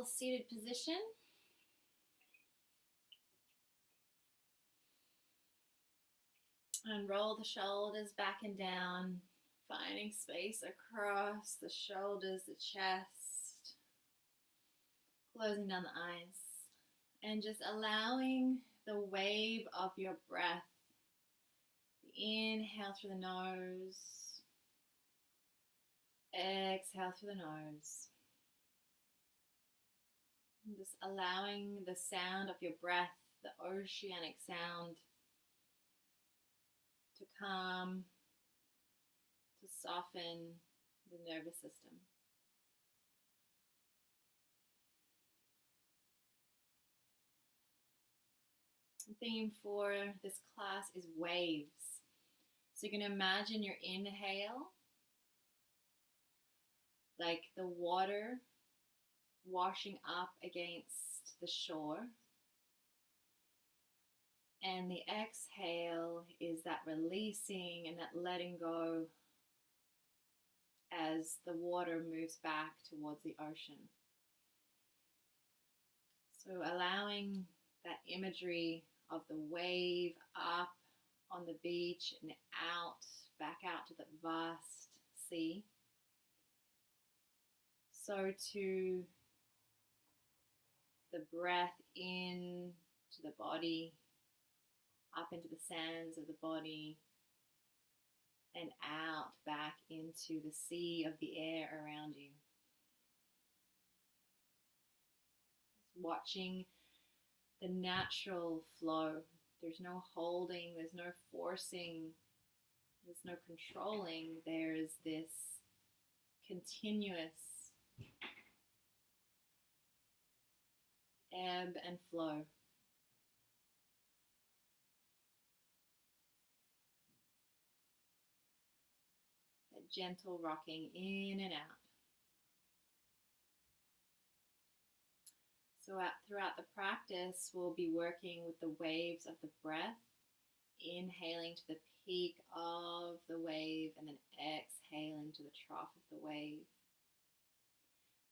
comfortable seated position. And roll the shoulders back and down, finding space across the shoulders, the chest, closing down the eyes, and just allowing the wave of your breath. Inhale through the nose, exhale through the nose. And just allowing the sound of your breath, the oceanic sound, to calm, to soften the nervous system. The theme for this class is waves. So you can imagine your inhale like the water washing up against the shore. And the exhale is that releasing and that letting go as the water moves back towards the ocean. So allowing that imagery of the wave up on the beach and out, back out to the vast sea. So to the breath in to the body, up into the sands of the body, and out back into the sea of the air around you. Just watching the natural flow. There's no holding, there's no forcing, there's no controlling. There's this continuous ebb and flow. That gentle rocking in and out. So throughout the practice, we'll be working with the waves of the breath, inhaling to the peak of the wave and then exhaling to the trough of the wave.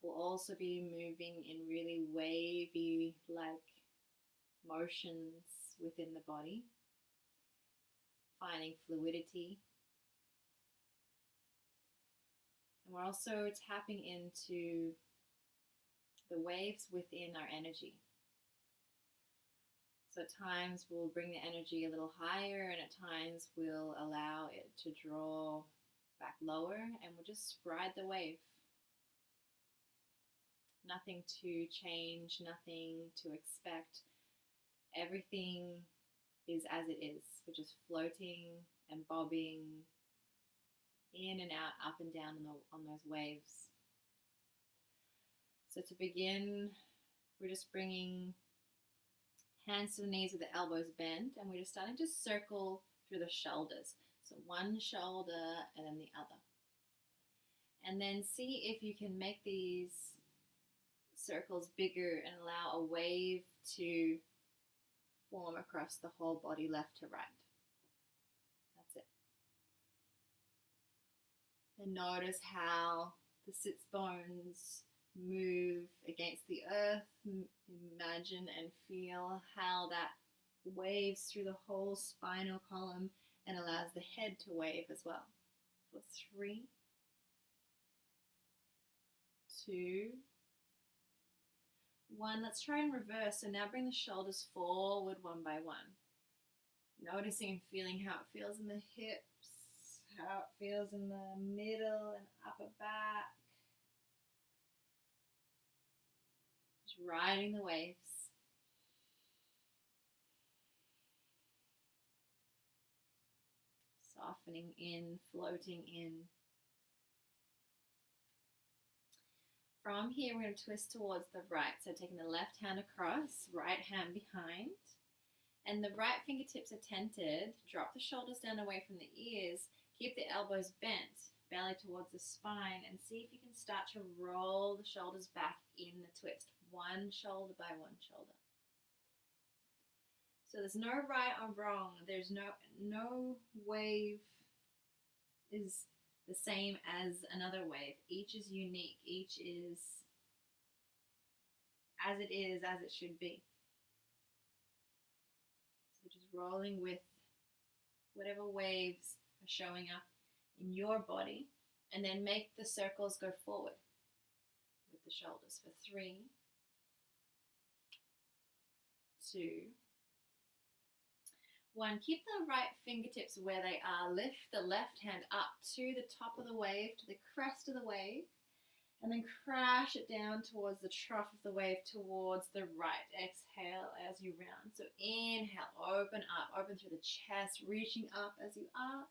We'll also be moving in really wavy-like motions within the body, finding fluidity. And we're also tapping into the waves within our energy. So at times we'll bring the energy a little higher, and at times we'll allow it to draw back lower, and we'll just ride the wave. Nothing to change, nothing to expect. Everything is as it is. We're just floating and bobbing in and out, up and down on those waves. So to begin, we're just bringing hands to the knees with the elbows bent, and we're just starting to circle through the shoulders. So one shoulder and then the other. And then see if you can make these circles bigger and allow a wave to form across the whole body, left to right. That's it. And notice how the sits bones move against the earth. Imagine and feel how that waves through the whole spinal column and allows the head to wave as well. For 3, 2, 1. Let's try and reverse. So now bring the shoulders forward one by one. Noticing and feeling how it feels in the hips, how it feels in the middle and upper back. Riding the waves. Softening in, floating in. From here, we're going to twist towards the right. So taking the left hand across, right hand behind. And the right fingertips are tented. Drop the shoulders down away from the ears. Keep the elbows bent, belly towards the spine. And see if you can start to roll the shoulders back in the twist. One shoulder by one shoulder. So there's no right or wrong. There's no wave is the same as another wave. Each is unique. Each is as it is, as it should be. So just rolling with whatever waves are showing up in your body, and then make the circles go forward with the shoulders for 3, 2, 1. Keep the right fingertips where they are. Lift the left hand up to the top of the wave, to the crest of the wave, and then crash it down towards the trough of the wave, towards the right. Exhale as you round. So inhale, open up, open through the chest, reaching up as you arch.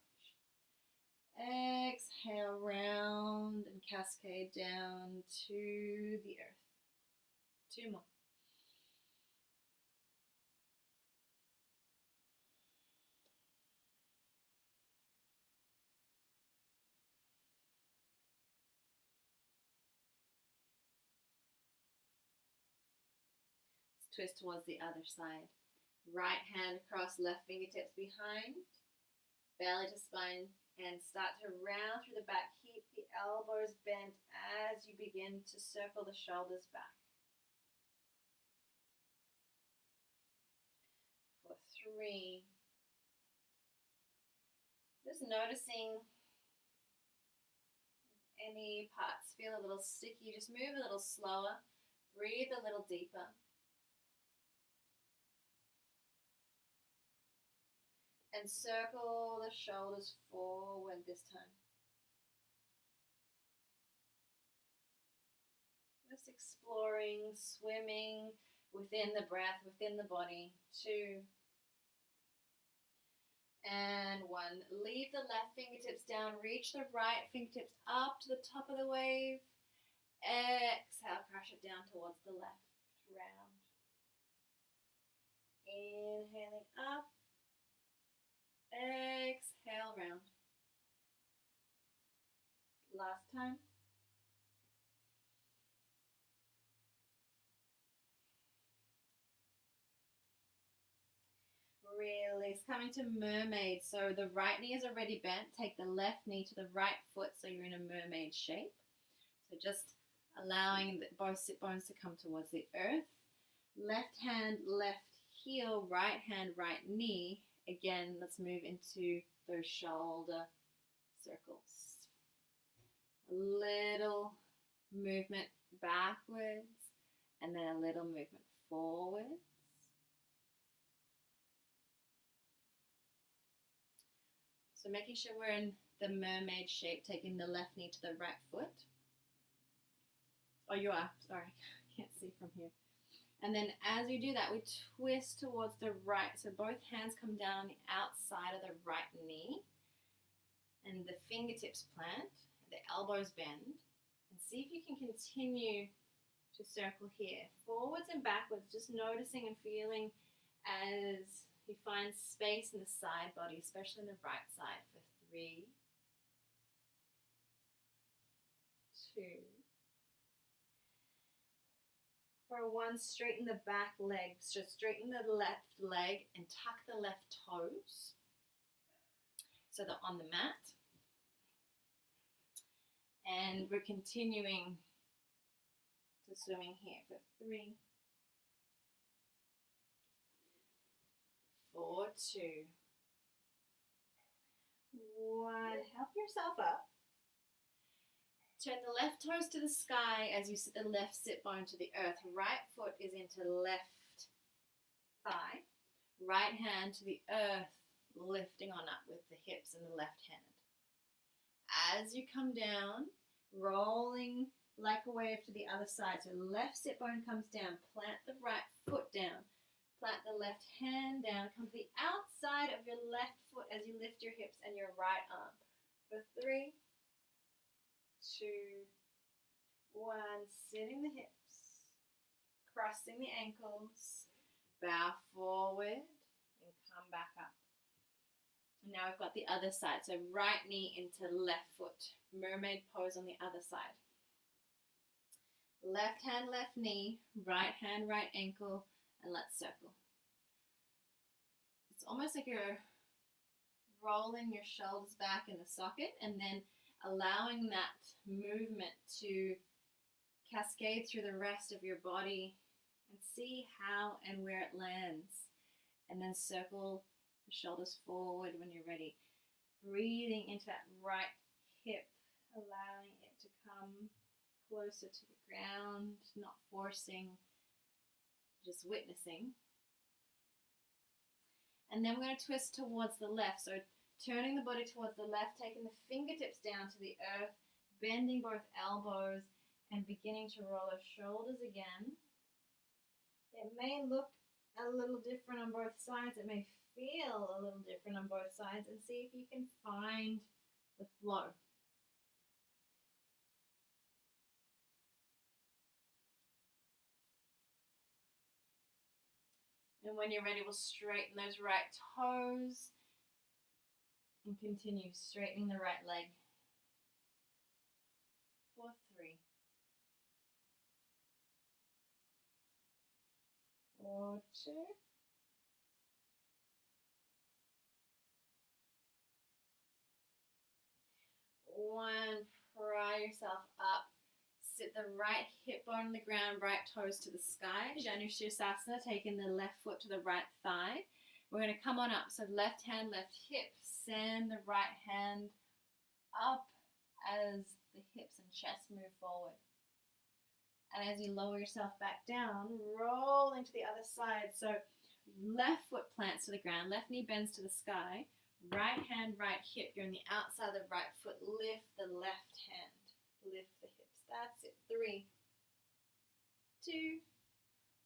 Exhale, round and cascade down to the earth. 2 more. Let's twist towards the other side. Right hand across, left fingertips behind, belly to spine, and start to round through the back. Keep the elbows bent as you begin to circle the shoulders back. For 3, just noticing if any parts feel a little sticky, just move a little slower, breathe a little deeper. And circle the shoulders forward this time. Just exploring, swimming within the breath, within the body. 2 and 1. Leave the left fingertips down. Reach the right fingertips up to the top of the wave. Exhale, crash it down towards the left. Round. Inhaling up. Exhale, round. Last time. Release. Coming to mermaid. So the right knee is already bent. Take the left knee to the right foot so you're in a mermaid shape. So just allowing both sit bones to come towards the earth. Left hand, left heel, right hand, right knee. Again, let's move into those shoulder circles. A little movement backwards and then a little movement forwards. So making sure we're in the mermaid shape, taking the left knee to the right foot. Oh, you are. Sorry, can't see from here. And then as you do that, we twist towards the right. So both hands come down on the outside of the right knee. And the fingertips plant, the elbows bend. And see if you can continue to circle here. Forwards and backwards, just noticing and feeling as you find space in the side body, especially in the right side for 3, 2. For 1, straighten the back leg. So straighten the left leg and tuck the left toes so they're on the mat. And we're continuing to swimming here for 3, 4, 2, 1. Help yourself up. Turn the left toes to the sky as you sit the left sit bone to the earth. Right foot is into left thigh. Right hand to the earth, lifting on up with the hips and the left hand. As you come down, rolling like a wave to the other side. So left sit bone comes down. Plant the right foot down. Plant the left hand down. Come to the outside of your left foot as you lift your hips and your right arm. For 3, 2, 1. Sitting the hips, crossing the ankles, bow forward, and come back up. And now we've got the other side. So right knee into left foot. Mermaid pose on the other side. Left hand, left knee, right hand, right ankle, and let's circle. It's almost like you're rolling your shoulders back in the socket and then allowing that movement to cascade through the rest of your body and see how and where it lands. And then circle the shoulders forward when you're ready. Breathing into that right hip, allowing it to come closer to the ground, not forcing, just witnessing. And then we're going to twist towards the left. So turning the body towards the left, taking the fingertips down to the earth, bending both elbows, and beginning to roll our shoulders again. It may look a little different on both sides. It may feel a little different on both sides, and see if you can find the flow. And when you're ready, we'll straighten those right toes and continue straightening the right leg. For 3, 4, 2, 1. Pry yourself up. Sit the right hip bone on the ground, right toes to the sky. Janu Shirsasana, taking the left foot to the right thigh. We're going to come on up. So left hand, left hip. Send the right hand up as the hips and chest move forward. And as you lower yourself back down, roll into the other side. So left foot plants to the ground, left knee bends to the sky, right hand, right hip. You're on the outside of the right foot. Lift the left hand. Lift the hips. That's it. 3, 2,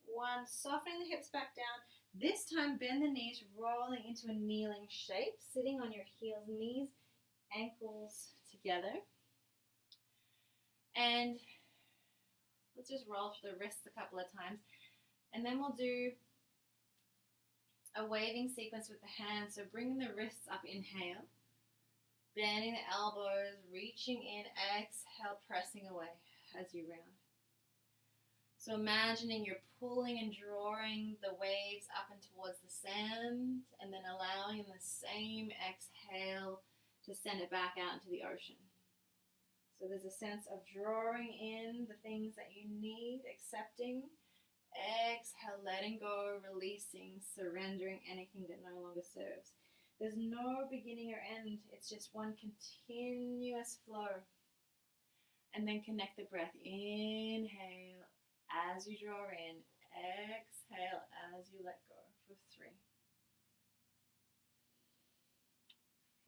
1. Softening the hips back down. This time, bend the knees, rolling into a kneeling shape, sitting on your heels, knees, ankles together. And let's just roll through the wrists a couple of times. And then we'll do a waving sequence with the hands. So bringing the wrists up, inhale. Bending the elbows, reaching in, exhale, pressing away as you round. So imagining you're pulling and drawing the waves up and towards the sand, and then allowing the same exhale to send it back out into the ocean. So there's a sense of drawing in the things that you need, accepting, exhale, letting go, releasing, surrendering anything that no longer serves. There's no beginning or end. It's just one continuous flow. And then connect the breath. Inhale as you draw in. Exhale as you let go. For 3,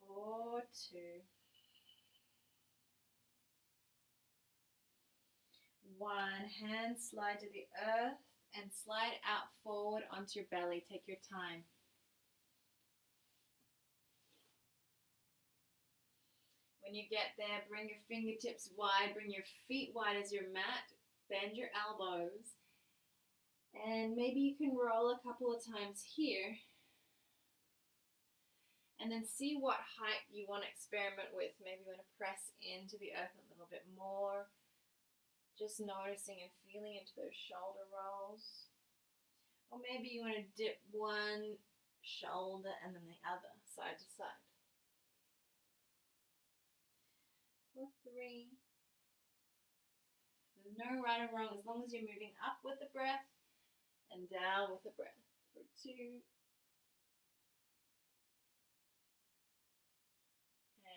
4, 2, 1. Hands slide to the earth and slide out forward onto your belly. Take your time. When you get there, bring your fingertips wide, bring your feet wide as your mat, bend your elbows, and maybe you can roll a couple of times here, and then see what height you want to experiment with. Maybe you want to press into the earth a little bit more, just noticing and feeling into those shoulder rolls, or maybe you want to dip one shoulder and then the other, side to side. For 3. There's no right or wrong as long as you're moving up with the breath and down with the breath. For 2.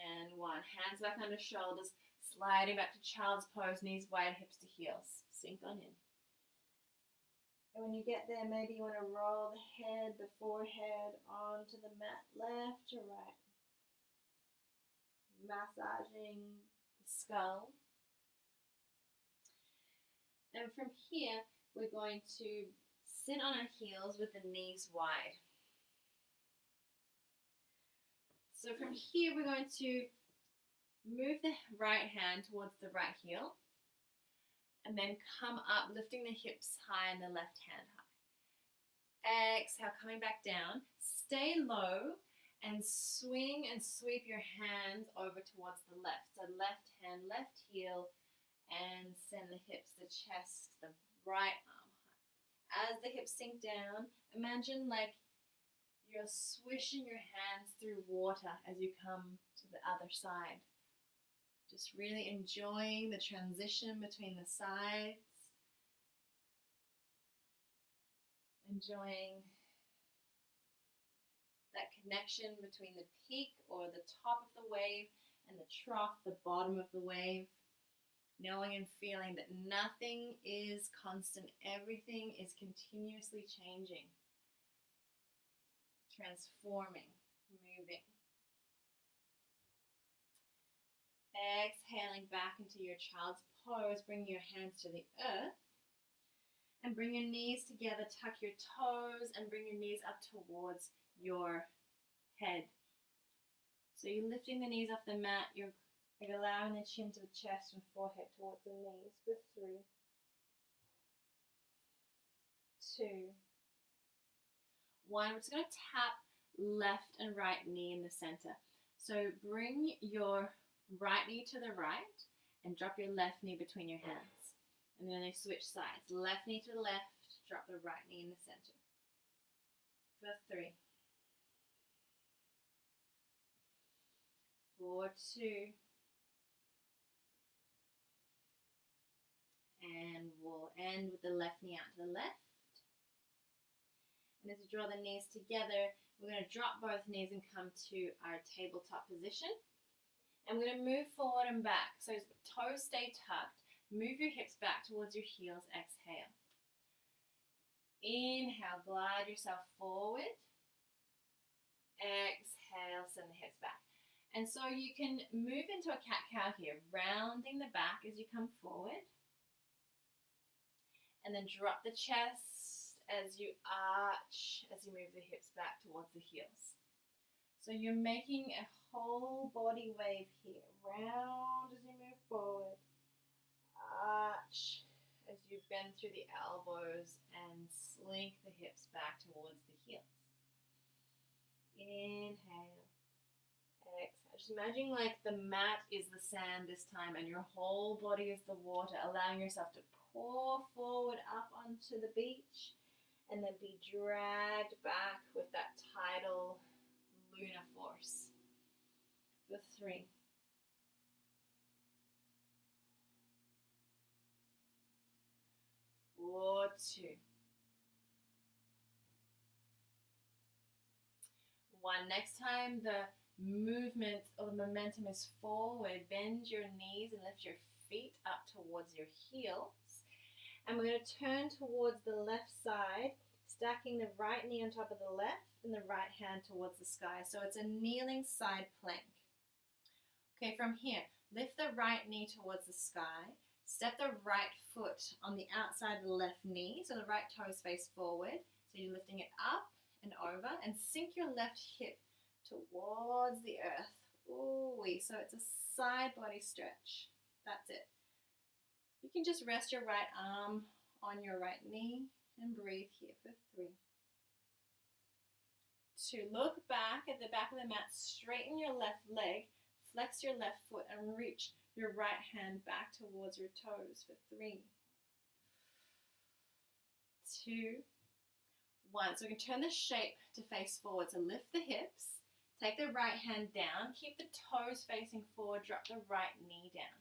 And 1. Hands back under shoulders, sliding back to child's pose, knees wide, hips to heels. Sink on in. And when you get there, maybe you want to roll the head, the forehead onto the mat, left to right. Massaging the skull. And from here, we're going to sit on our heels with the knees wide. So from here, we're going to move the right hand towards the right heel, and then come up, lifting the hips high and the left hand high. Exhale, coming back down. Stay low and swing and sweep your hands over towards the left. So left hand, left heel, and send the hips, the chest, the right arm high. As the hips sink down, imagine like you're swishing your hands through water as you come to the other side. Just really enjoying the transition between the sides. Enjoying that connection between the peak or the top of the wave and the trough, the bottom of the wave. Knowing and feeling that nothing is constant. Everything is continuously changing, transforming, moving. Exhaling back into your child's pose, bringing your hands to the earth. And bring your knees together, tuck your toes, and bring your knees up towards your head. So you're lifting the knees off the mat, you're allowing the chin to the chest and forehead towards the knees for 3, 2, 1. We're just going to tap left and right knee in the center. So bring your right knee to the right and drop your left knee between your hands. And then they switch sides. Left knee to the left, drop the right knee in the center. For 3, 4, 2. And we'll end with the left knee out to the left. And as we draw the knees together, we're going to drop both knees and come to our tabletop position. And we're going to move forward and back. So toes stay tucked. Move your hips back towards your heels. Exhale. Inhale, glide yourself forward. Exhale, send the hips back. And so you can move into a cat-cow here, rounding the back as you come forward. And then drop the chest as you arch, as you move the hips back towards the heels. So you're making a whole body wave here, round as you move forward. Arch as you bend through the elbows and slink the hips back towards the heels. Inhale. Exhale. Just imagine like the mat is the sand this time and your whole body is the water, allowing yourself to pour forward up onto the beach and then be dragged back with that tidal lunar force. For 3, 4, 2, 1. Next time the movement or the momentum is forward, bend your knees and lift your feet up towards your heels. And we're going to turn towards the left side, stacking the right knee on top of the left and the right hand towards the sky. So it's a kneeling side plank. Okay, from here, lift the right knee towards the sky. Step the right foot on the outside of the left knee, so the right toes face forward. So you're lifting it up and over, and sink your left hip towards the earth. Ooh-wee. So it's a side body stretch. That's it. You can just rest your right arm on your right knee and breathe here for 3, 2. Look back at the back of the mat, straighten your left leg, flex your left foot and reach your right hand back towards your toes for 3, 2, 1. So we can turn the shape to face forward. So lift the hips, take the right hand down, keep the toes facing forward, drop the right knee down.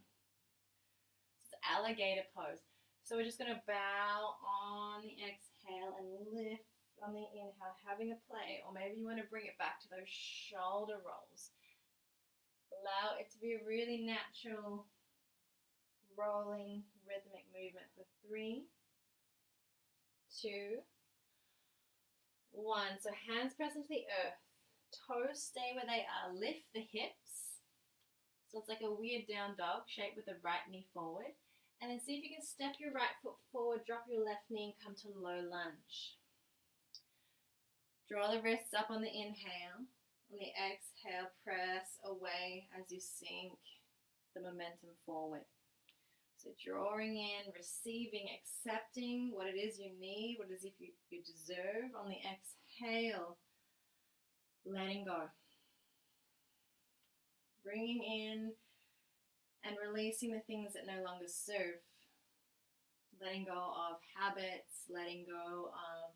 This is alligator pose. So we're just going to bow on the exhale and lift on the inhale, having a play. Or maybe you want to bring it back to those shoulder rolls. Allow it to be a really natural, rolling, rhythmic movement for 3, 2, 1. So hands press into the earth. Toes stay where they are. Lift the hips. So it's like a weird down dog shape with the right knee forward. And then see if you can step your right foot forward, drop your left knee and come to low lunge. Draw the wrists up on the inhale. On the exhale, press away as you sink the momentum forward. So drawing in, receiving, accepting what it is you need, what it is you deserve. On the exhale, letting go. Bringing in and releasing the things that no longer serve. Letting go of habits, letting go of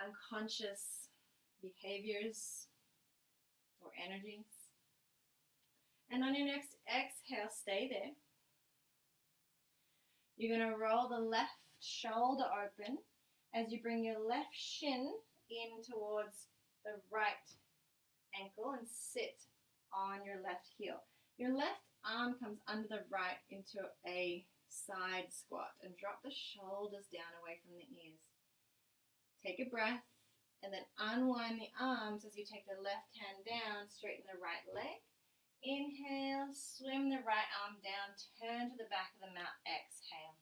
unconscious behaviors or energies. And on your next exhale, stay there. You're going to roll the left shoulder open as you bring your left shin in towards the right ankle and sit on your left heel. Your left arm comes under the right into a side squat and drop the shoulders down away from the ears. Take a breath and then unwind the arms as you take the left hand down, straighten the right leg. Inhale, swim the right arm down, turn to the back of the mat, exhale.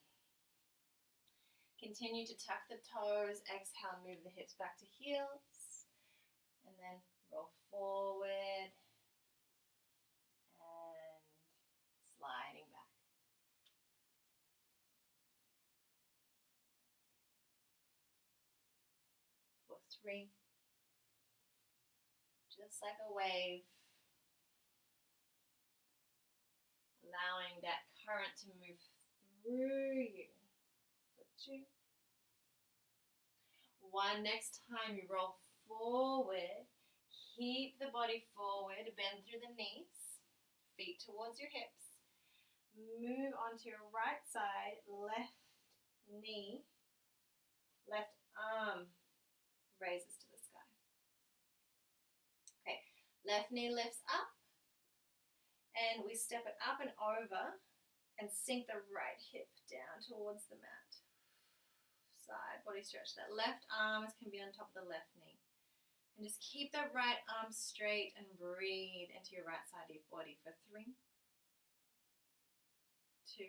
Continue to tuck the toes, exhale, move the hips back to heels, and then roll forward and sliding back. For 3, just like a wave, allowing that current to move through you. For 2, 1, next time you roll forward, keep the body forward, bend through the knees, feet towards your hips. Move onto your right side, left knee, left arm raises to the sky. Okay, left knee lifts up, and we step it up and over and sink the right hip down towards the mat. Side body stretch. That left arm can be on top of the left knee. And just keep the right arm straight and breathe into your right side of your body for 3, 2.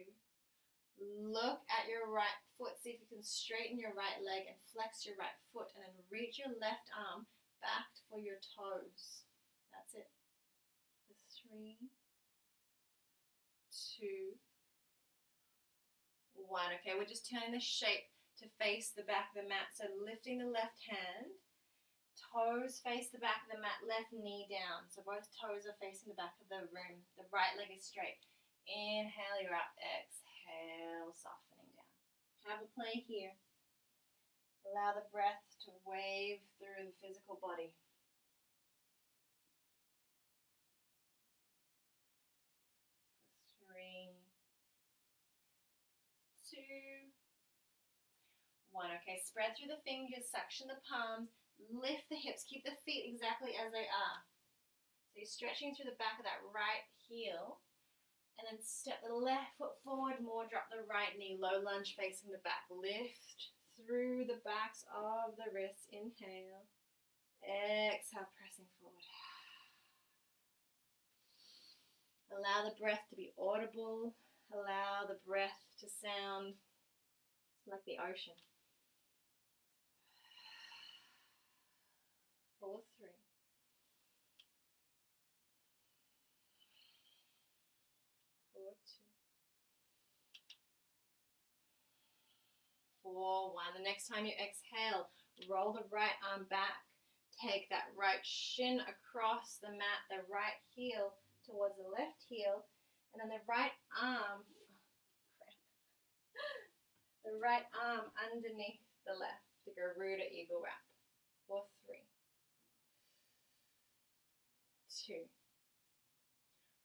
Look at your right foot. See if you can straighten your right leg and flex your right foot, and then reach your left arm back for your toes. That's it. For 3, 2, 1. Okay, we're just turning the shape to face the back of the mat. So lifting the left hand, toes face the back of the mat, left knee down. So both toes are facing the back of the room. The right leg is straight. Inhale, you're up. Exhale, softening down. Have a play here. Allow the breath to wave through the physical body. 3, 2, 1. Okay, spread through the fingers, suction the palms, lift the hips, keep the feet exactly as they are. So you're stretching through the back of that right heel, and then step the left foot forward more, drop the right knee, low lunge facing the back. Lift through the backs of the wrists, inhale. Exhale, pressing forward. Allow the breath to be audible. Allow the breath to sound like the ocean. 4, 3. 4, 2. 4, 1. The next time you exhale, roll the right arm back. Take that right shin across the mat, the right heel towards the left heel, and then the right arm, the right arm underneath the left to Garuda Eagle Wrap. 4, 3, 2,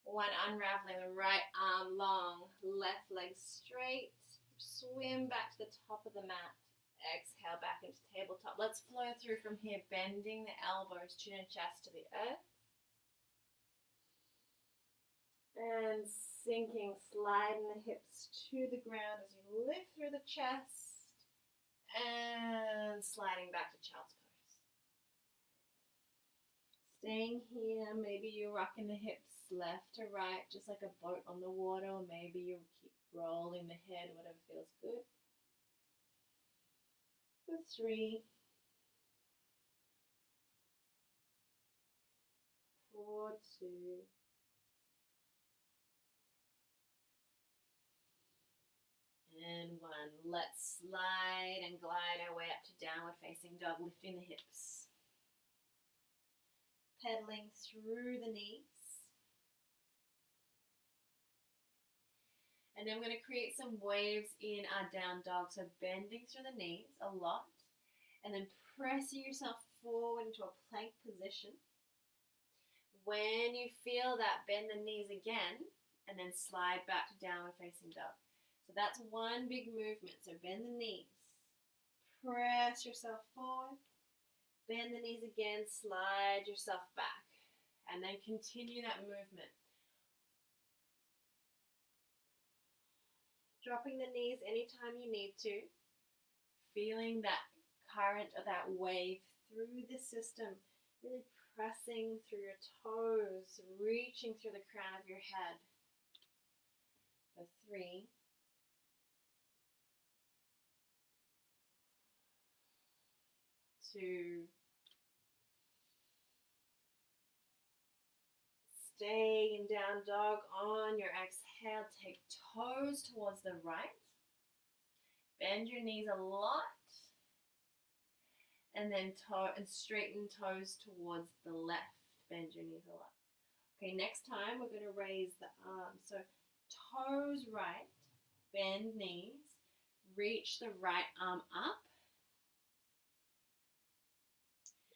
1. Unraveling the right arm long, left leg straight. Swim back to the top of the mat. Exhale back into tabletop. Let's flow through from here, bending the elbows, chin and chest to the earth. And sinking, sliding the hips to the ground as you lift through the chest. And sliding back to child's pose. Staying here, maybe you're rocking the hips left to right, just like a boat on the water, or maybe you keep rolling the head, whatever feels good. For 3, 4, 2, and 1. Let's slide and glide our way up to downward facing dog, lifting the hips. Pedaling through the knees. And then we're going to create some waves in our down dog. So bending through the knees a lot. And then pressing yourself forward into a plank position. When you feel that, bend the knees again. And then slide back to downward facing dog. So that's one big movement. So bend the knees. press yourself forward. Bend the knees again, slide yourself back. And then continue that movement. Dropping the knees anytime you need to. Feeling that current or that wave through the system. Really pressing through your toes, reaching through the crown of your head. For 3, 2, stay in down dog on your exhale. Take toes towards the right. Bend your knees a lot. And then straighten toes towards the left. Bend your knees a lot. Okay, next time we're going to raise the arms. So toes right, bend knees, reach the right arm up.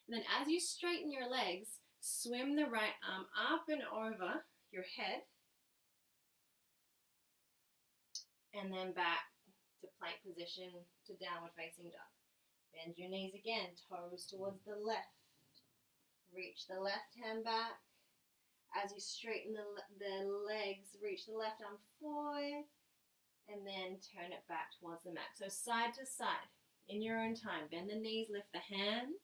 And then as you straighten your legs, swim the right arm up and over your head. And then back to plank position to downward facing dog. Bend your knees again, toes towards the left. Reach the left hand back. As you straighten the legs, reach the left arm forward. And then turn it back towards the mat. So side to side, in your own time. Bend the knees, lift the hand.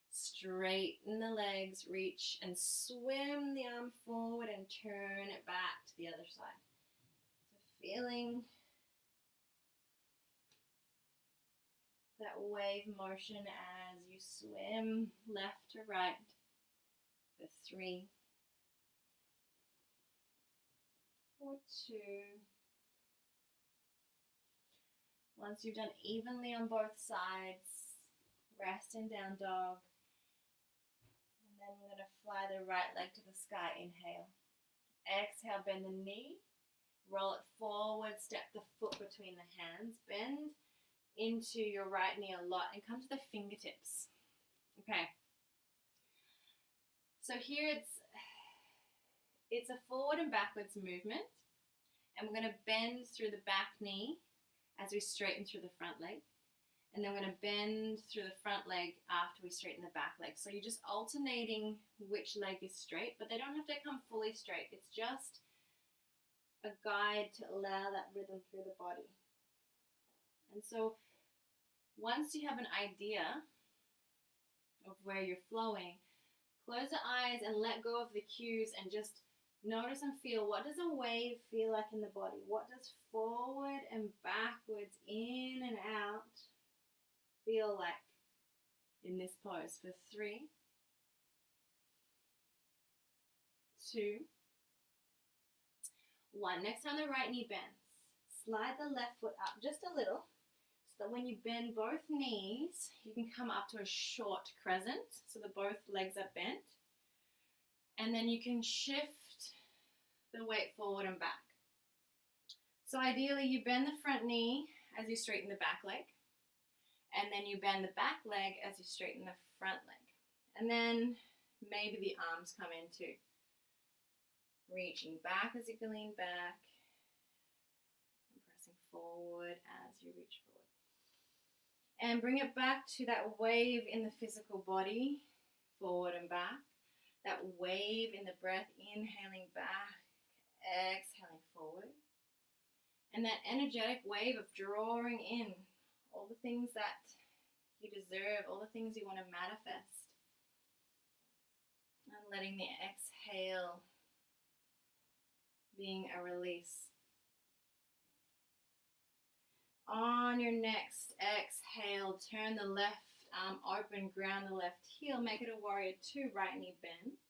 Straighten the legs, reach and swim the arm forward and turn it back to the other side. So feeling that wave motion as you swim left to right for 3, for 2. Once you've done evenly on both sides, rest in down dog. And then we're going to fly the right leg to the sky. Inhale. Exhale, bend the knee. Roll it forward, step the foot between the hands. Bend into your right knee a lot and come to the fingertips. Okay. So here it's a forward and backwards movement. And we're going to bend through the back knee as we straighten through the front leg. And then we're going to bend through the front leg after we straighten the back leg. So you're just alternating which leg is straight, but they don't have to come fully straight. It's just a guide to allow that rhythm through the body. And so once you have an idea of where you're flowing, close the eyes and let go of the cues and just notice and feel, what does a wave feel like in the body? What does forward and backwards, in and out, feel like in this pose? For 3, 2, 1. Next time the right knee bends, slide the left foot up just a little so that when you bend both knees, you can come up to a short crescent so that both legs are bent. And then you can shift the weight forward and back. So ideally you bend the front knee as you straighten the back leg. And then you bend the back leg as you straighten the front leg. And then maybe the arms come in too. Reaching back as you can lean back. And pressing forward as you reach forward. And bring it back to that wave in the physical body. Forward and back. That wave in the breath, inhaling back, exhaling forward. And that energetic wave of drawing in all the things that you deserve, all the things you want to manifest. And letting the exhale being a release. On your next exhale, turn the left arm open, ground the left heel, make it a warrior 2, right knee bends.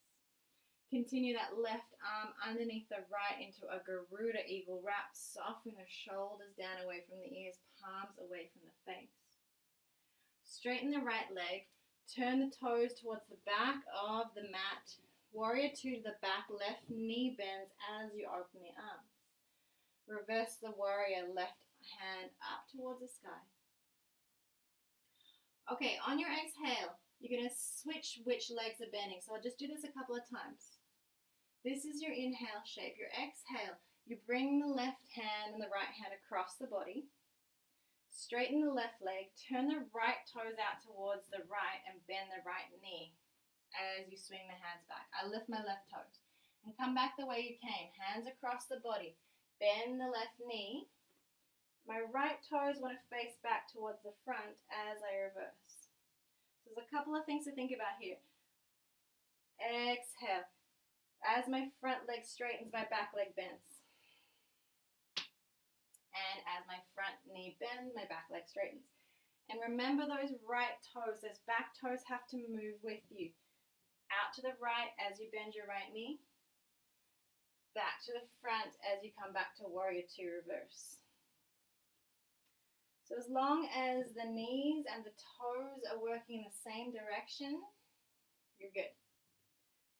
Continue that left arm underneath the right into a Garuda eagle wrap. Soften the shoulders down away from the ears, palms away from the face. Straighten the right leg, turn the toes towards the back of the mat. Warrior 2 to the back, left knee bends as you open the arms. Reverse the warrior, left hand up towards the sky. Okay, on your exhale, you're going to switch which legs are bending. So I'll just do this a couple of times. This is your inhale shape. Your exhale, you bring the left hand and the right hand across the body. Straighten the left leg, turn the right toes out towards the right and bend the right knee as you swing the hands back. I lift my left toes and come back the way you came. Hands across the body. Bend the left knee. My right toes want to face back towards the front as I reverse. So there's a couple of things to think about here. Exhale. As my front leg straightens, my back leg bends. And as my front knee bends, my back leg straightens. And remember those right toes, those back toes have to move with you. Out to the right as you bend your right knee. Back to the front as you come back to warrior two reverse. So as long as the knees and the toes are working in the same direction, you're good.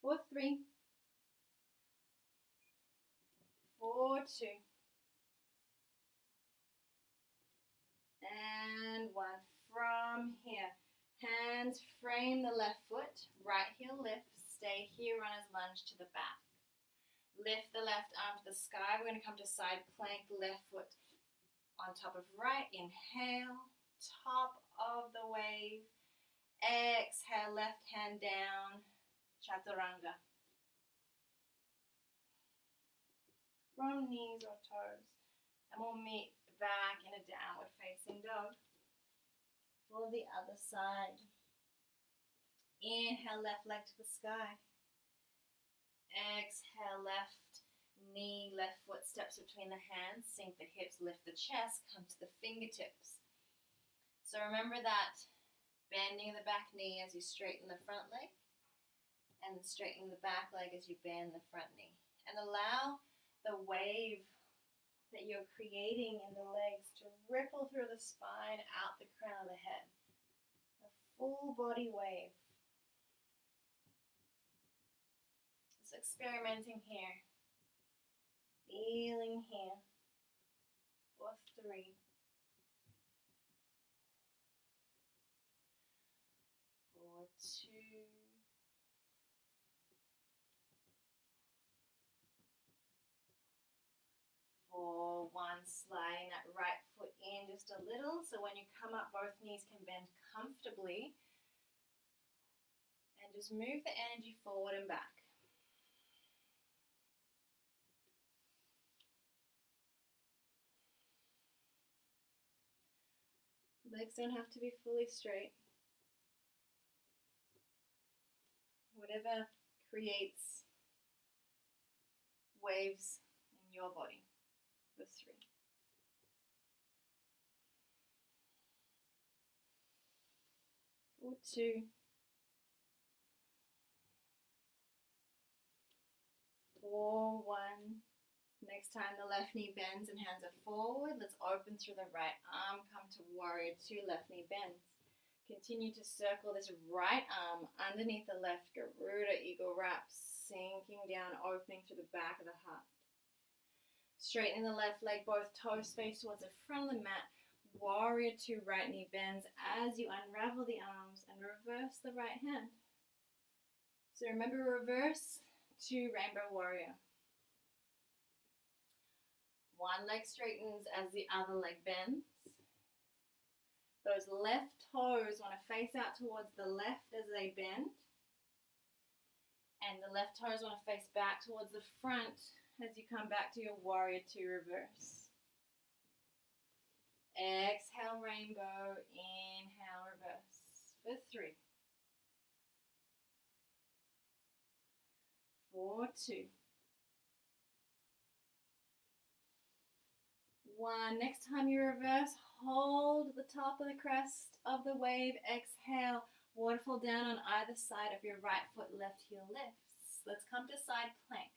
4, 3, 4, 2, and 1. From here, hands frame the left foot, right heel lifts, stay here, runners lunge to the back. Lift the left arm to the sky. We're going to come to side plank, left foot on top of right. Inhale, top of the wave. Exhale, left hand down, chaturanga. From knees or toes. And we'll meet back in a downward facing dog. For the other side. Inhale, left leg to the sky. Exhale, left knee, left foot steps between the hands. Sink the hips, lift the chest, come to the fingertips. So remember that bending the back knee as you straighten the front leg. And straightening the back leg as you bend the front knee. And allow the wave that you're creating in the legs to ripple through the spine, out the crown of the head. A full body wave. Just experimenting here. Feeling here. 4, 3. 4, 2. 4, 1, sliding that right foot in just a little. So when you come up, both knees can bend comfortably. And just move the energy forward and back. Legs don't have to be fully straight. Whatever creates waves in your body. For 3. 4, 2. 4, 1. Next time the left knee bends and hands are forward, let's open through the right arm, come to warrior two, left knee bends. Continue to circle this right arm underneath the left, Garuda Eagle Wrap, sinking down, opening through the back of the heart. Straightening the left leg, both toes face towards the front of the mat, warrior two, right knee bends as you unravel the arms and reverse the right hand. So remember, reverse to rainbow warrior. One leg straightens as the other leg bends. Those left toes want to face out towards the left as they bend. And the left toes want to face back towards the front as you come back to your warrior two reverse. Exhale, rainbow. Inhale, reverse. For 3. 4, 2. 1. Next time you reverse, hold the top of the crest of the wave. Exhale, waterfall down on either side of your right foot, left heel lifts. Let's come to side plank.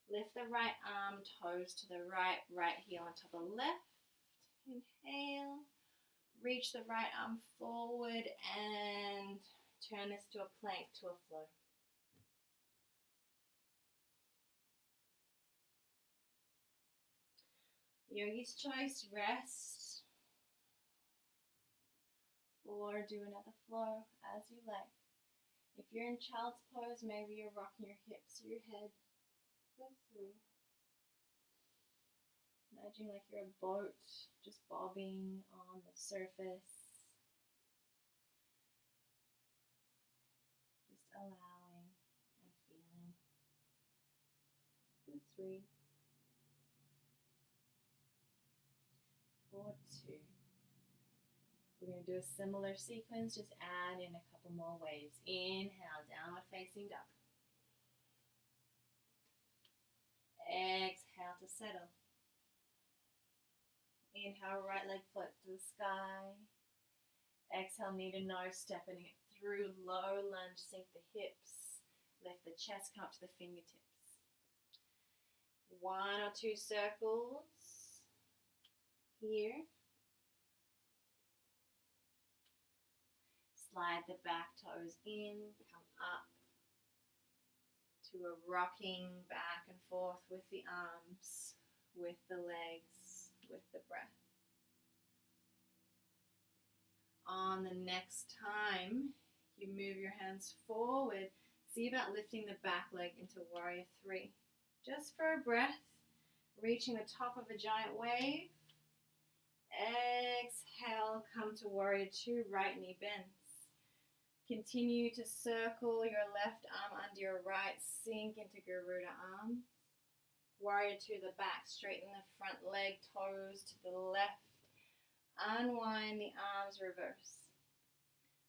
Lift the right arm, toes to the right, right heel on top of left. Inhale, reach the right arm forward and turn this to a plank, to a flow. Yogi's choice, rest or do another flow as you like. If you're in child's pose, maybe you're rocking your hips or your head. For 3. Imagine like you're a boat just bobbing on the surface. Just allowing and feeling. For 3, 4, 2. We're going to do a similar sequence, just add in a couple more waves. Inhale, downward facing dog. Exhale to settle. Inhale, right leg floats to the sky. Exhale, knee to nose, stepping it through, low lunge, sink the hips. Lift the chest, come up to the fingertips. 1 or 2 circles here. Slide the back toes in, come up to a rocking back and forth with the arms, with the legs, with the breath. On the next time you move your hands forward, see about lifting the back leg into warrior 3. Just for a breath, reaching the top of a giant wave. Exhale, come to warrior 2, right knee bends. Continue to circle your left arm under your right, sink into Garuda arms. Warrior 2, the back, straighten the front leg, toes to the left. Unwind the arms, reverse.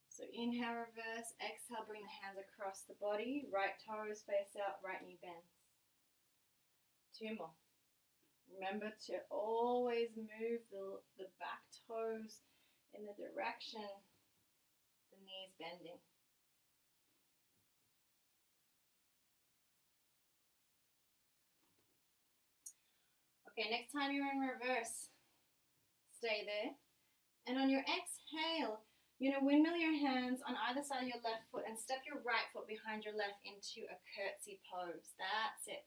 So inhale, reverse. Exhale, bring the hands across the body. Right toes face out, right knee bends. 2 more. Remember to always move the back toes in the direction the knees bending. Okay, next time you're in reverse, stay there. And on your exhale, you're going to windmill your hands on either side of your left foot and step your right foot behind your left into a curtsy pose. That's it.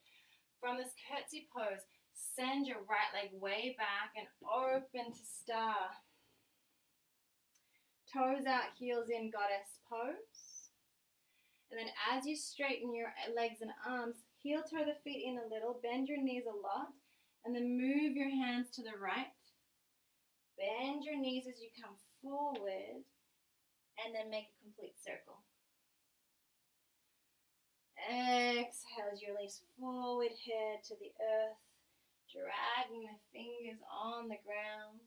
From this curtsy pose, send your right leg way back and open to star. Toes out, heels in, goddess pose. And then as you straighten your legs and arms, heel toe the feet in a little, bend your knees a lot, and then move your hands to the right. Bend your knees as you come forward, and then make a complete circle. Exhale as you release forward, head to the earth, dragging the fingers on the ground.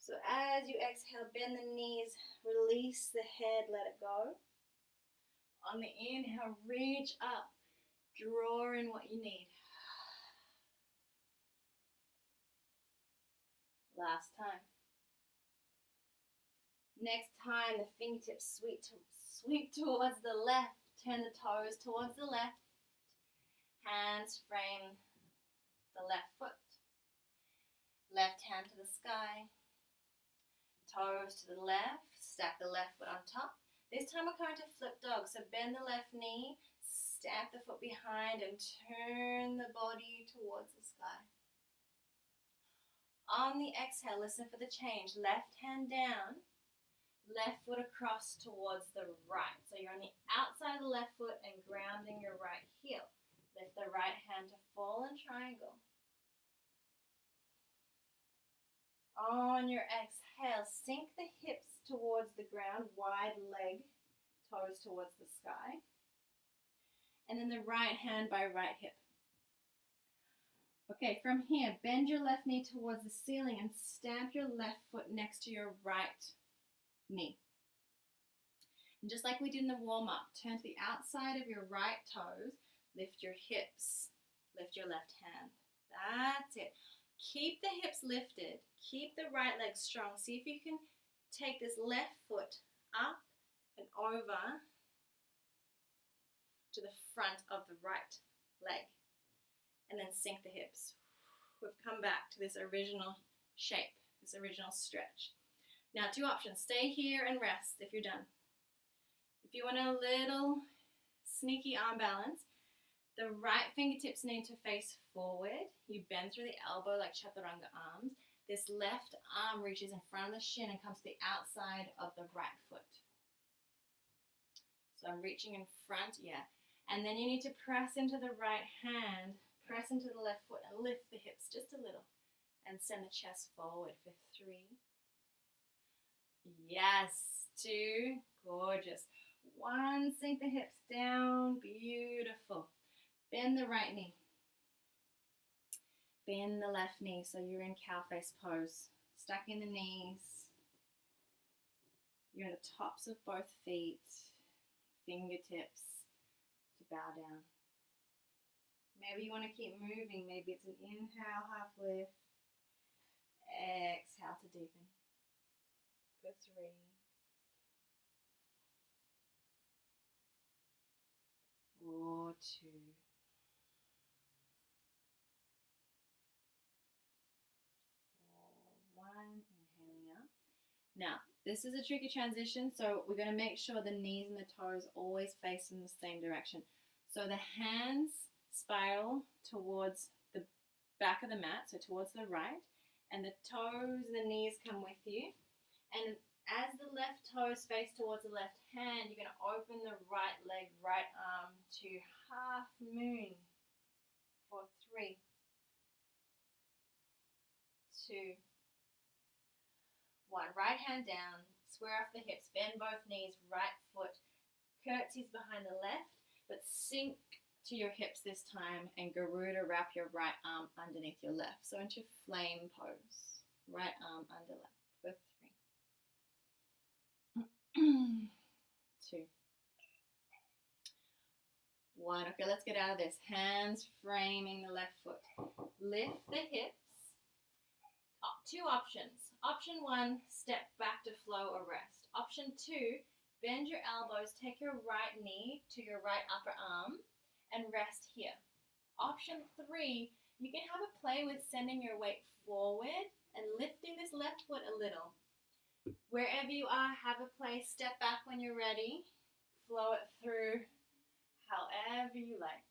So as you exhale, bend the knees, release the head, let it go. On the inhale, reach up, draw in what you need. Last time. Next time, the fingertips sweep towards the left. Turn the toes towards the left. Hands frame the left foot. Left hand to the sky. Toes to the left. Stack the left foot on top. This time we're going to flip dog. So bend the left knee, stack the foot behind, and turn the body towards the sky. On the exhale, listen for the change. Left hand down, left foot across towards the right. So you're on the outside of the left foot and grounding your right heel. Lift the right hand to fallen triangle. On your exhale, sink the hips towards the ground, wide leg, toes towards the sky. And then the right hand by right hip. Okay, from here, bend your left knee towards the ceiling and stamp your left foot next to your right knee. And just like we did in the warm-up, turn to the outside of your right toes, lift your hips, lift your left hand. That's it. Keep the hips lifted. Keep the right leg strong. See if you can take this left foot up and over to the front of the right leg. And then sink the hips. We've come back to this original shape, this original stretch. Now 2 options. Stay here and rest if you're done. If you want a little sneaky arm balance, the right fingertips need to face forward. You bend through the elbow like chaturanga arms. This left arm reaches in front of the shin and comes to the outside of the right foot. So I'm reaching in front, yeah. And then you need to press into the right hand, Press into the left foot and lift the hips just a little. And send the chest forward for 3. Yes, 2. Gorgeous. 1, sink the hips down. Beautiful. Bend the right knee. Bend the left knee so you're in cow face pose. Stacking the knees. You're in the tops of both feet. Fingertips to bow down. Maybe you want to keep moving. Maybe it's an inhale, half lift. Exhale to deepen. For 3. 4, 2. 4, 1. Inhaling up. Now, this is a tricky transition, so we're going to make sure the knees and the toes always face in the same direction. So the hands spiral towards the back of the mat, so towards the right, and the toes and the knees come with you. And as the left toes face towards the left hand, you're going to open the right leg, right arm to half moon for 3, 2, 1. Right hand down, square off the hips, bend both knees, right foot curtsies behind the left, but sink to your hips this time and Garuda, wrap your right arm underneath your left. So into flame pose. Right arm under left for 3. 2. 1. Okay, let's get out of this. Hands framing the left foot. Lift the hips. 2 options. Option 1, step back to flow or rest. Option 2, bend your elbows, take your right knee to your right upper arm and rest here. Option 3, you can have a play with sending your weight forward and lifting this left foot a little. Wherever you are, have a play. Step back when you're ready. Flow it through however you like.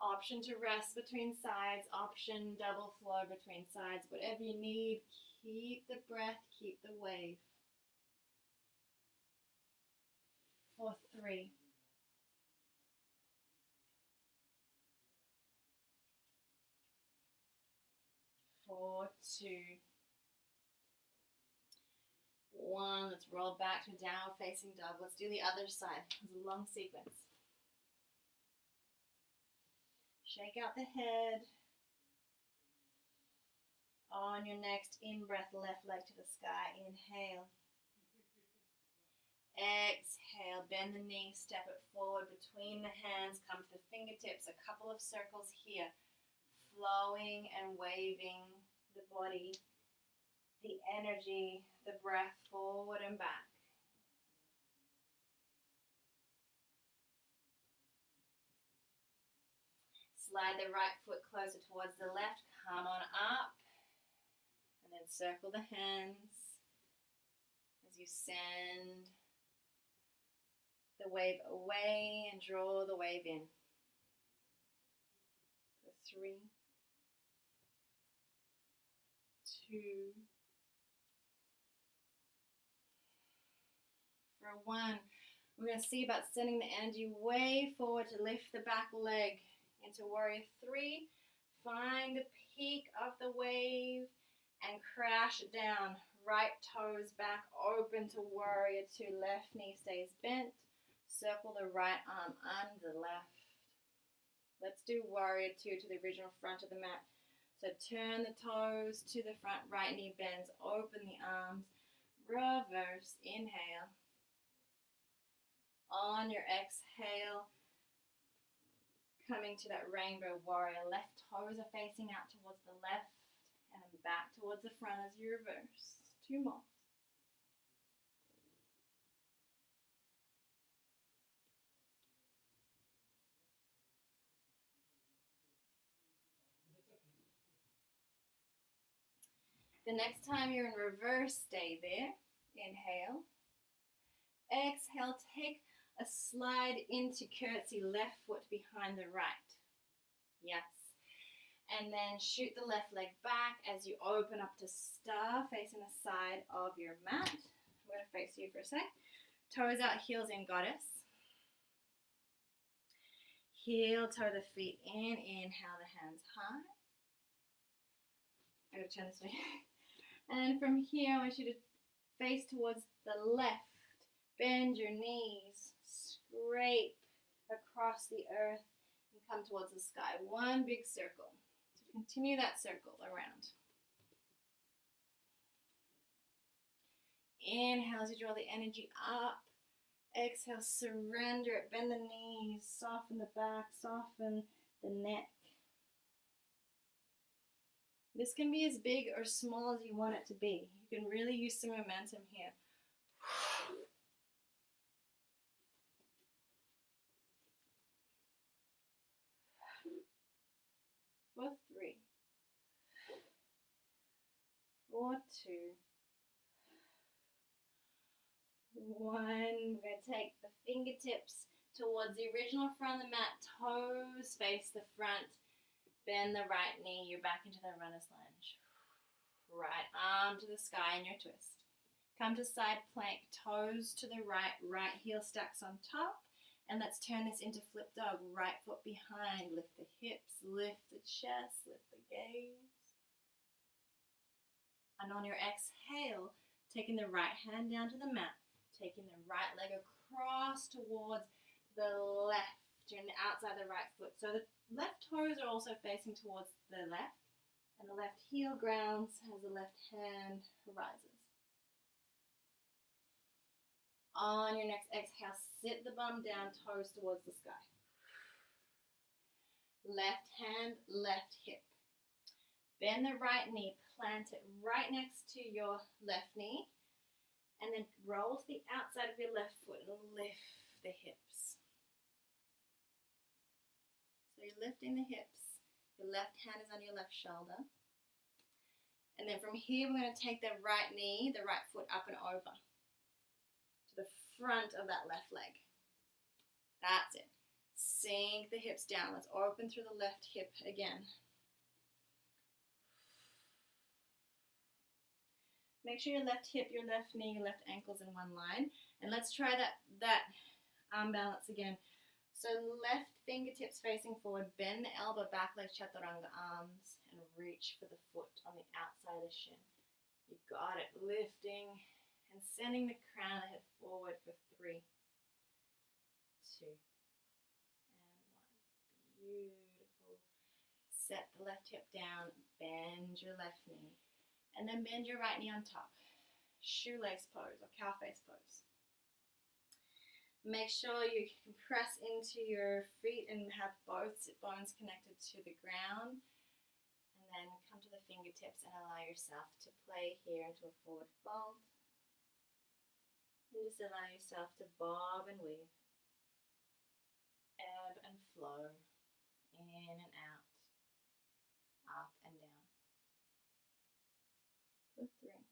Option to rest between sides. Option double flow between sides. Whatever you need, keep the breath, keep the wave. For 3. 4, 2, 1. Let's roll back to downward facing dog. Let's do the other side. It's a long sequence. Shake out the head. On your next in-breath, left leg to the sky. Inhale. Exhale. Bend the knee, step it forward between the hands. Come to the fingertips. A couple of circles here. Flowing and waving the body, the energy, the breath forward and back. Slide the right foot closer towards the left. Come on up. And then circle the hands as you send the wave away and draw the wave in. For 3, 2, for 1. We're going to see about sending the energy way forward to lift the back leg into warrior 3. Find the peak of the wave and crash it down. Right toes back open to warrior 2. Left knee stays bent. Circle the right arm under the left. Let's do warrior 2 to the original front of the mat. So turn the toes to the front, right knee bends, open the arms, reverse, inhale. On your exhale, coming to that rainbow warrior, left toes are facing out towards the left and then back towards the front as you reverse. 2 more. The next time you're in reverse, stay there. Inhale. Exhale, take a slide into curtsy, left foot behind the right. Yes. And then shoot the left leg back as you open up to star, facing the side of your mat. I'm going to face you for a sec. Toes out, heels in, goddess. Heel toe the feet in. Inhale the hands high. I'm going to turn this way. And from here, I want you to face towards the left. Bend your knees. Scrape across the earth and come towards the sky. One big circle. So continue that circle around. Inhale as you draw the energy up. Exhale, surrender it. Bend the knees. Soften the back. Soften the neck. This can be as big or small as you want it to be. You can really use some momentum here. For 3, 4, 2, 1. We're going to take the fingertips towards the original front of the mat. Toes face the front. Bend the right knee. You're back into the runner's lunge. Right arm to the sky in your twist. Come to side plank. Toes to the right. Right heel stacks on top. And let's turn this into flip dog. Right foot behind. Lift the hips. Lift the chest. Lift the gaze. And on your exhale, taking the right hand down to the mat. Taking the right leg across towards the left. You're outside the right foot. So the left toes are also facing towards the left. And the left heel grounds as the left hand rises. On your next exhale, sit the bum down, toes towards the sky. Left hand, left hip. Bend the right knee, plant it right next to your left knee. And then roll to the outside of your left foot and lift the hips. So you're lifting the hips. Your left hand is on your left shoulder. And then from here, we're going to take the right knee, the right foot up and over to the front of that left leg. That's it. Sink the hips down. Let's open through the left hip again. Make sure your left hip, your left knee, your left ankle's in one line. And let's try that arm balance again. So left fingertips facing forward, bend the elbow back like chaturanga arms, and reach for the foot on the outside of the shin. You got it. Lifting and sending the crown of the head forward for 3, 2, and 1. Beautiful. Set the left hip down, bend your left knee, and then bend your right knee on top. Shoelace pose or cow face pose. Make sure you can press into your feet and have both sit bones connected to the ground. And then come to the fingertips and allow yourself to play here into a forward fold. And just allow yourself to bob and weave. Ebb and flow. In and out. Up and down. For 3.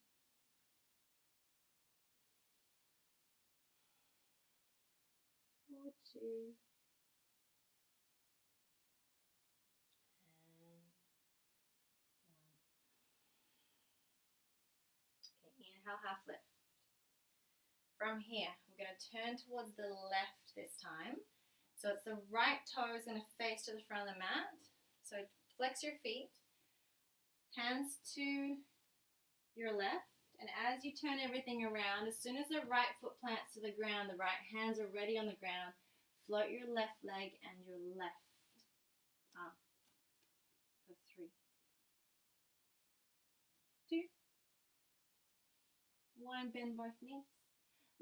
4, 2, and 1. Okay, inhale, half lift. From here, we're going to turn towards the left this time. So it's the right toe is going to face to the front of the mat. So flex your feet, hands to your left. And as you turn everything around, as soon as the right foot plants to the ground, the right hands are ready on the ground, float your left leg and your left arm. For 3, 2, 1. Bend both knees.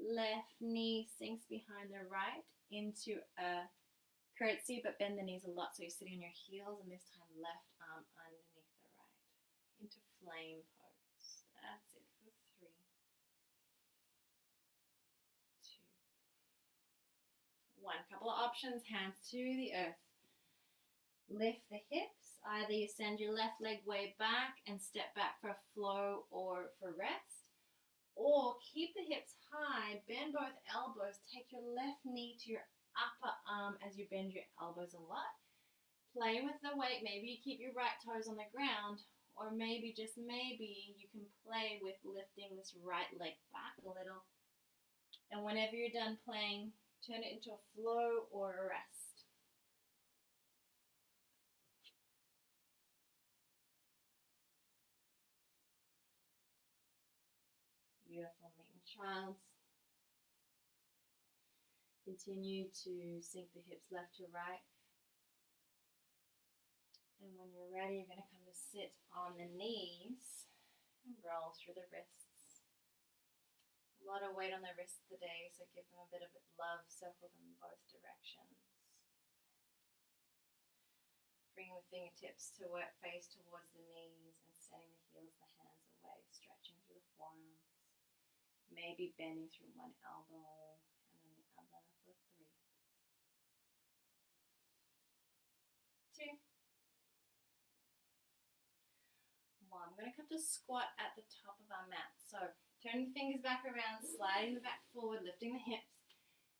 Left knee sinks behind the right into a curtsy, but bend the knees a lot so you're sitting on your heels, and this time left arm underneath the right into flame pose. That's it for 3, 2, 1. Couple of options, hands to the earth. Lift the hips. Either you send your left leg way back and step back for a flow or for rest, or keep the hips high, bend both elbows, take your left knee to your upper arm as you bend your elbows a lot. Play with the weight. Maybe you keep your right toes on the ground, or maybe, just maybe, you can play with lifting this right leg back a little. And whenever you're done playing, turn it into a flow or a rest. Beautiful, meeting child's. Continue to sink the hips left to right. And when you're ready, you're going to come to sit on the knees and roll through the wrists. A lot of weight on the wrists today, so give them a bit of love, circle them in both directions. Bringing the fingertips to face towards the knees and sending the heels, the hands away, stretching through the forearms. Maybe bending through one elbow and then the other for 3, 2, 1. I'm going to come to squat at the top of our mat. So turning the fingers back around, sliding the back forward, lifting the hips,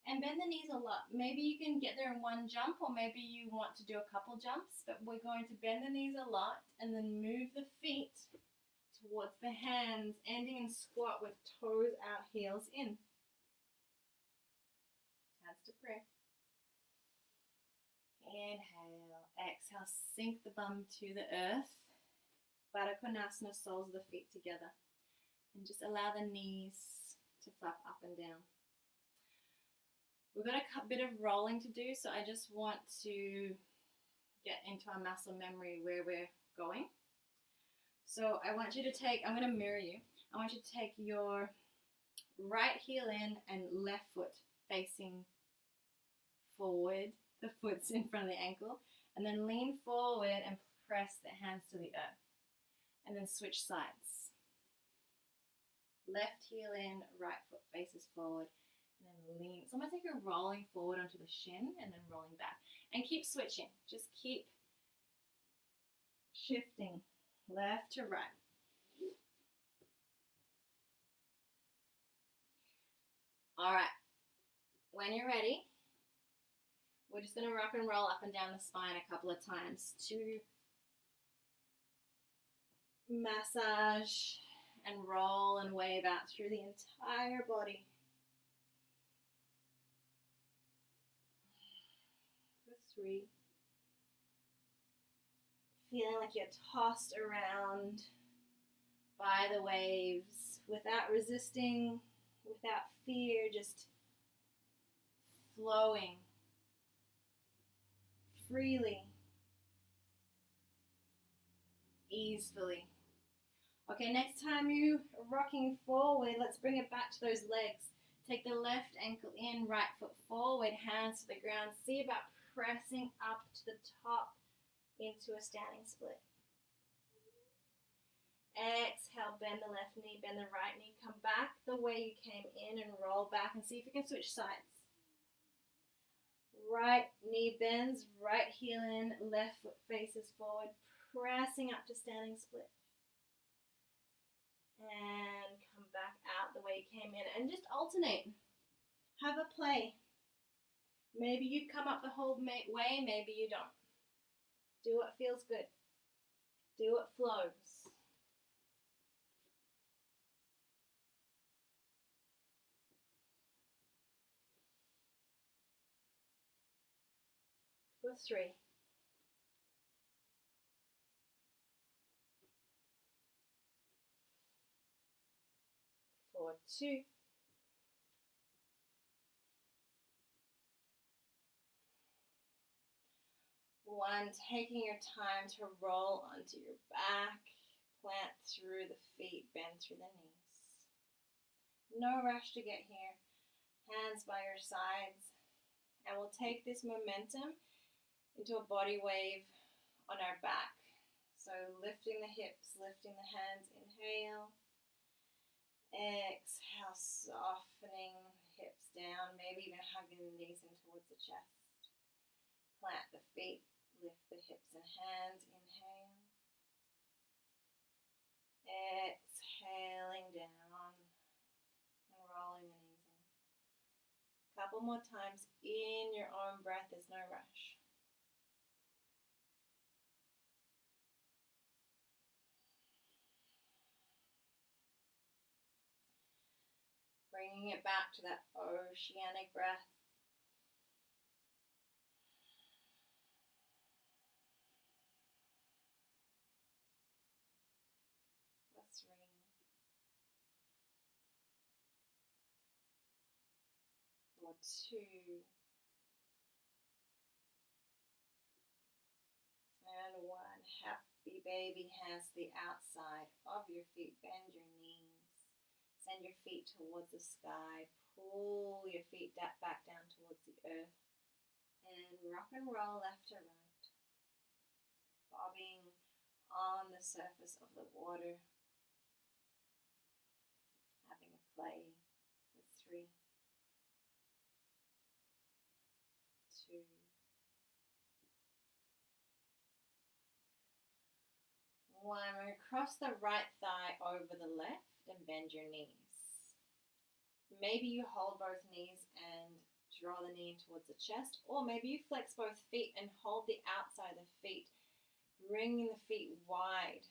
and bend the knees a lot. Maybe you can get there in one jump, or maybe you want to do a couple jumps, but we're going to bend the knees a lot and then move the feet towards the hands, ending in squat with toes out, heels in. Hands to prayer. Inhale, exhale, sink the bum to the earth. Baddha Konasana, soles of the feet together. And just allow the knees to flap up and down. We've got a bit of rolling to do, so I just want to get into our muscle memory where we're going. So I want you to take, I'm going to mirror you. I want you to take your right heel in and left foot facing forward. The foot's in front of the ankle. And then lean forward and press the hands to the earth. And then switch sides. Left heel in, right foot faces forward. And then lean. It's almost like you're rolling forward onto the shin and then rolling back. And keep switching. Just keep shifting. Left to right. All right. When you're ready, we're just going to rock and roll up and down the spine a couple of times to massage and roll and wave out through the entire body. For 3. Feeling like you're tossed around by the waves without resisting, without fear, just flowing freely, easily. Okay, next time you're rocking forward, let's bring it back to those legs. Take the left ankle in, right foot forward, hands to the ground. See about pressing up to the top into a standing split. Exhale, bend the left knee, bend the right knee. Come back the way you came in and roll back and see if you can switch sides. Right knee bends, right heel in, left foot faces forward, pressing up to standing split. And come back out the way you came in and just alternate. Have a play. Maybe you come up the whole way, maybe you don't. Do what feels good. Do what flows. For 3. For 2. 1, taking your time to roll onto your back, plant through the feet, bend through the knees. No rush to get here. Hands by your sides. And we'll take this momentum into a body wave on our back. So lifting the hips, lifting the hands, inhale. Exhale, softening the hips down, maybe even hugging the knees in towards the chest. Plant the feet, lift the hips and hands, inhale. Exhaling down and rolling the knees in. Couple more times in your own breath, there's no rush. Bringing it back to that oceanic breath. For 3. or 2, and 1. Happy baby hands to the outside of your feet. Bend your knees. Send your feet towards the sky. Pull your feet back down towards the earth. And rock and roll left to right. Bobbing on the surface of the water. Having a play for 3, 2, 1. We're going to cross the right thigh over the left and bend your knees. Maybe you hold both knees and draw the knee in towards the chest, or maybe you flex both feet and hold the outside of the feet, bringing the feet wide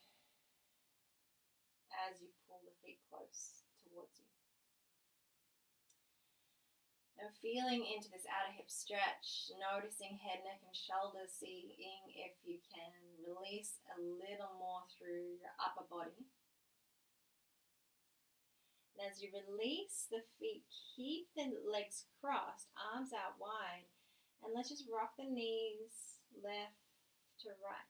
as you pull the feet close towards you. And feeling into this outer hip stretch, noticing head, neck, and shoulders, seeing if you can release a little more through your upper body. And as you release the feet, keep the legs crossed, arms out wide, and let's just rock the knees left to right.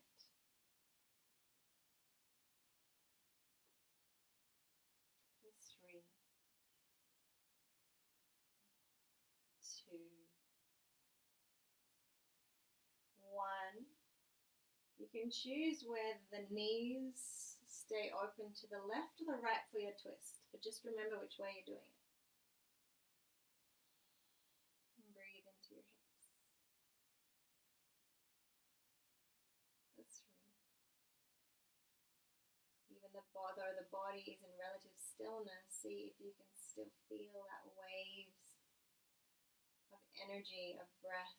3, 2, 1. You can choose whether the knees stay open to the left or the right for your twist, but just remember which way you're doing it. And breathe into your hips. For 3. Even though the body is in relative stillness, see if you can still feel that waves of energy, of breath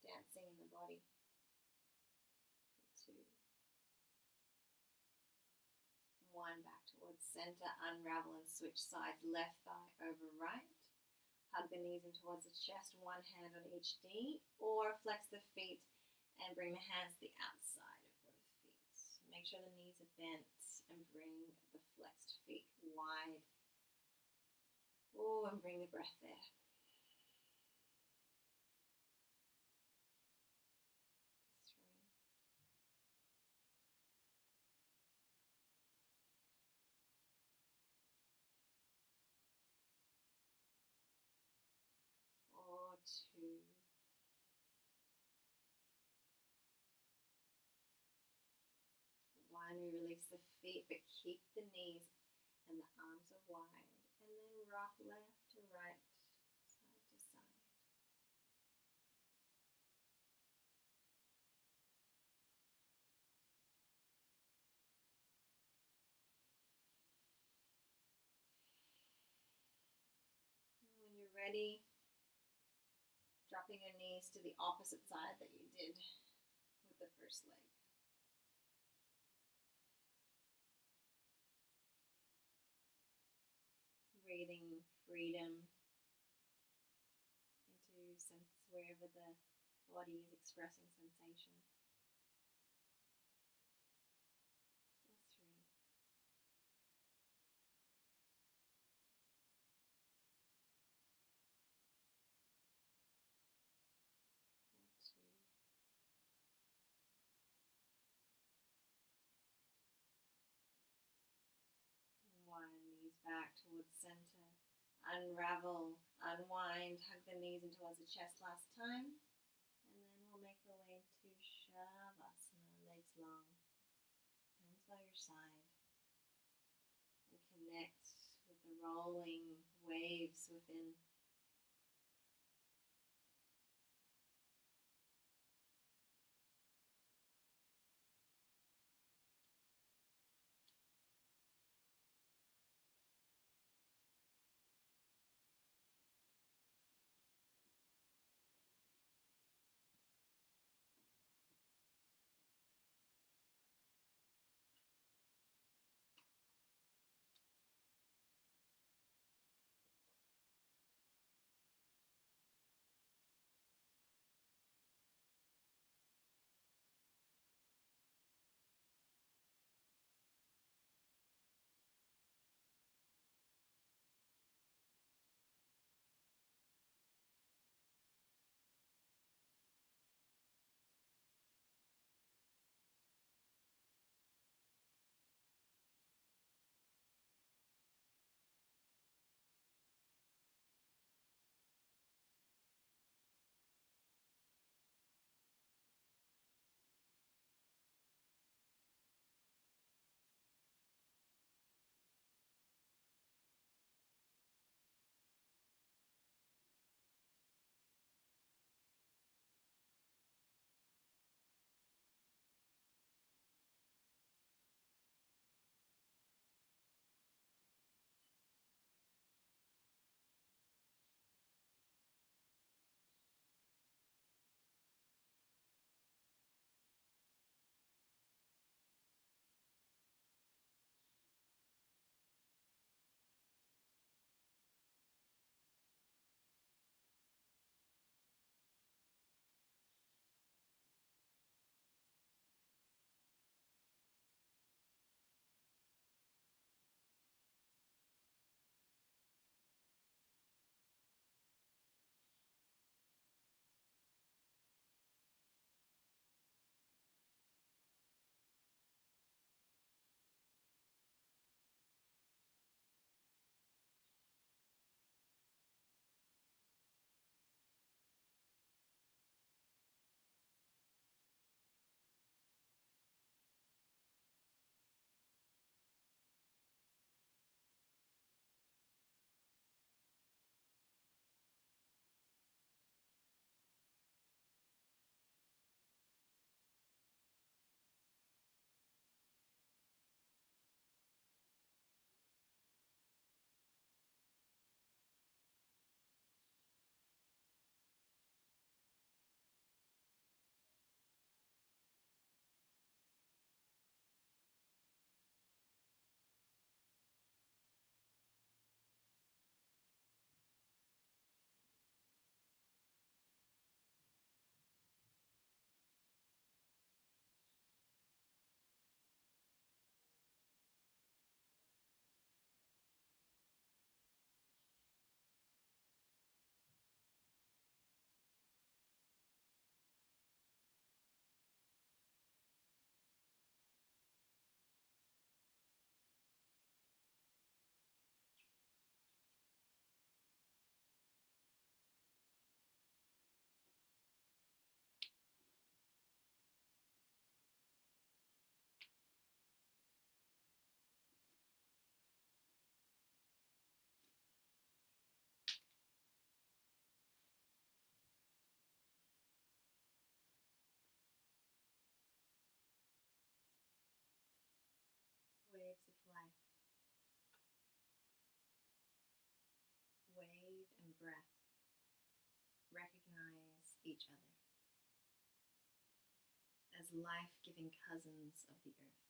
dancing in the body. 2, 1. Back towards center, unravel and switch sides, left thigh over right. Hug the knees in towards the chest, one hand on each knee, or flex the feet and bring the hands to the outside of both feet. Make sure the knees are bent and bring the flexed feet wide. Oh, and bring the breath there. 3, 2, 1. We release the feet, but keep the knees and the arms are wide. And then rock left to right, side to side. And when you're ready, dropping your knees to the opposite side that you did with the first leg. Breathing freedom into wherever the body is expressing sensation. 3, 2, 1. Knees back towards center. Unravel, unwind, hug the knees in towards the chest last time. And then we'll make our way to Shavasana, legs long, hands by your side. And connect with the rolling waves within. life. Wave and breath recognize each other as life-giving cousins of the earth,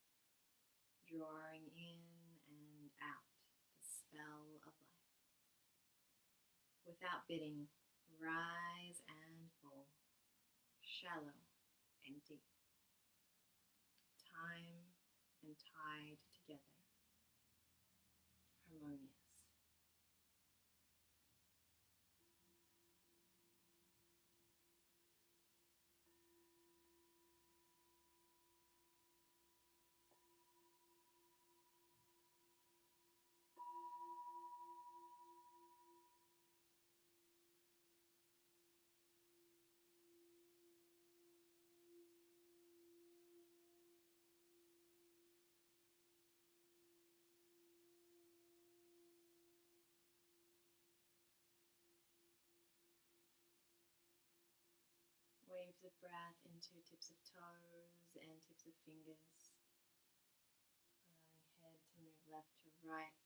drawing in and out the spell of life. Without bidding, rise and fall, shallow and deep, time and tide together, harmonious. Waves of breath into tips of toes and tips of fingers, allowing head to move left to right,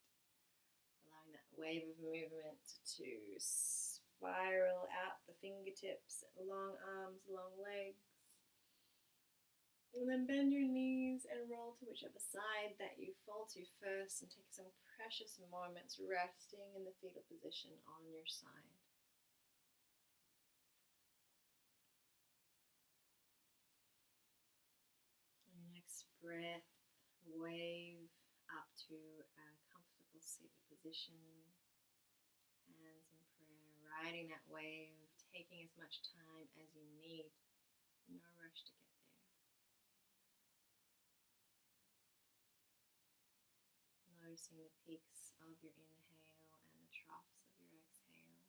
allowing that wave of movement to spiral out the fingertips, long arms, long legs. And then bend your knees and roll to whichever side that you fall to first, and take some precious moments resting in the fetal position on your side. On your next breath, wave up to a comfortable seated position, hands in prayer, riding that wave, taking as much time as you need, no rush to get there. Noticing the peaks of your inhale and the troughs of your exhale.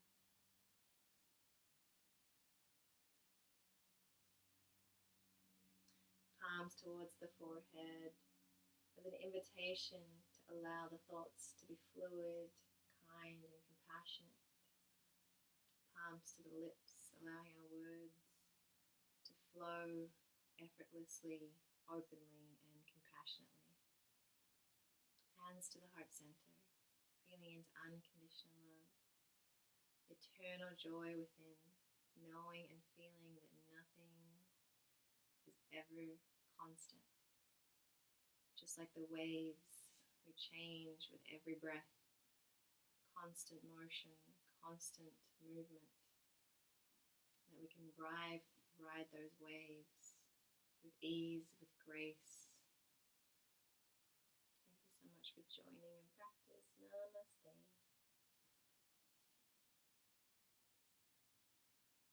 Palms towards the forehead as an invitation to allow the thoughts to be fluid, kind, and compassionate. Palms to the lips, allowing our words to flow effortlessly, openly, and compassionately. Hands to the heart center, feeling into unconditional love, eternal joy within, knowing and feeling that nothing is ever constant. Just like the waves, we change with every breath. Constant motion, constant movement. And that we can ride those waves with ease, with grace. Thank you so much for joining and practicing.